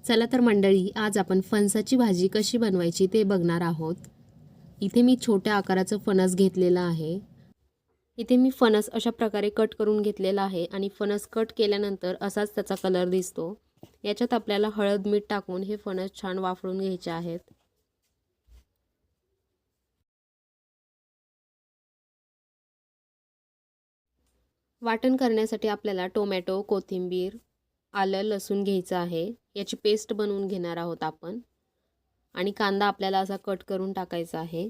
चला तर मंडळी, आज आपण फणसाची भाजी कशी बनवायची ते बघणार आहोत। इथे मी छोट्या आकाराचं फणस घेतलेला आहे। इथे मी फणस अशा प्रकारे कट करून घेतलेला आहे आणि फणस कट केल्यानंतर असाच त्याचा कलर दिसतो। याच्यात आपल्याला हळद मीठ टाकून हे फणस छान वाफळून घ्यायचे आहेत। वाटण करण्यासाठी आपल्याला टोमॅटो, कोथिंबीर, आलं, लसूण घ्यायचं आहे। याची पेस्ट बनवून घेणार आहोत आपण। आणि कांदा आपल्याला असा कट करून टाकायचा आहे।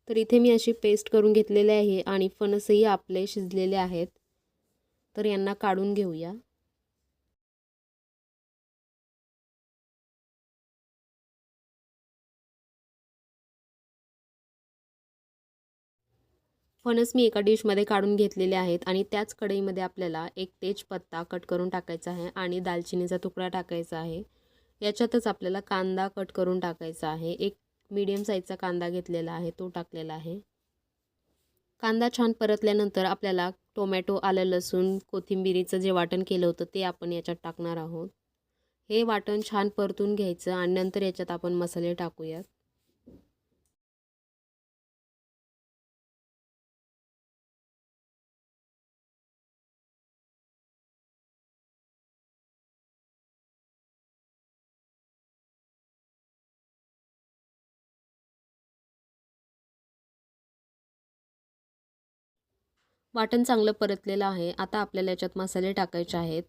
तर इथे मी अशी पेस्ट करून घेतलेली आहे आणि फणसही आपले शिजलेले आहेत। तर यांना काढून घेऊया। फणस मी एका डिशमध्ये काढून घेतलेले आहेत आणि त्याच कढईमध्ये आपल्याला एक तेजपत्ता कट करून टाकायचा आहे आणि दालचिनीचा तुकडा टाकायचा आहे। याच्यातच आपल्याला कांदा कट करून टाकायचा आहे। एक मीडियम साईजचा कांदा घेतलेला आहे, तो टाकलेला आहे। कांदा छान परतल्यानंतर आपल्याला टोमॅटो, आलं, लसूण, कोथिंबीरीचं जे वाटण केलं होतं ते आपण याच्यात टाकणार आहोत। हे वाटण छान परतून घ्यायचं आणि नंतर याच्यात आपण मसाले टाकूयात। वाटण चांगलं परतलेलं आहे। आता आपल्याला याच्यात मसाले टाकायचे आहेत।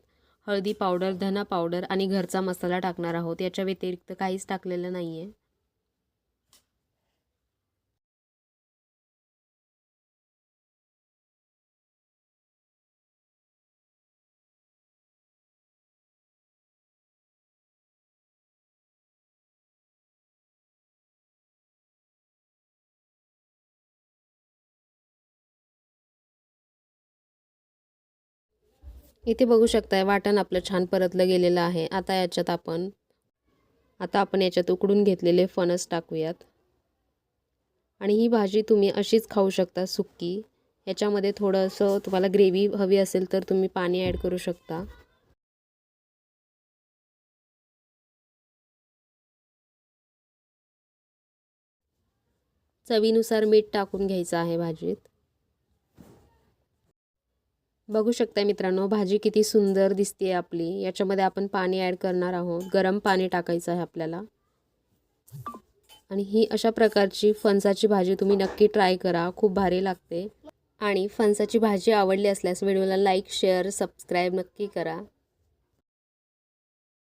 हळदी पावडर, धना पावडर आणि घरचा मसाला टाकणार आहोत। याच्या व्यतिरिक्त काहीच टाकलेलं नाहीये। इथे बघू शकताय वाटण आपलं छान परतलं गेलेलं आहे। आता आपण याच्यात उकडून घेतलेले फणस टाकूयात। आणि ही भाजी तुम्ही अशीच खाऊ शकता सुक्की। याच्यामध्ये थोडंसं तुम्हाला ग्रेव्ही हवी असेल तर तुम्ही पाणी ॲड करू शकता। चवीनुसार मीठ टाकून घ्यायचं आहे भाजीत। बघू शकता मित्रांनो, भाजी किती सुंदर दिसते आपली। याच्यामध्ये आपण पाणी ॲड करणार आहोत। गरम पाणी टाकायचं आहे आपल्याला। आणि ही अशा प्रकारची फणसाची भाजी तुम्ही नक्की ट्राय करा, खूप भारी लागते। आणि फणसाची भाजी आवडली असल्यास व्हिडिओला लाईक, शेअर, सबस्क्राईब नक्की करा।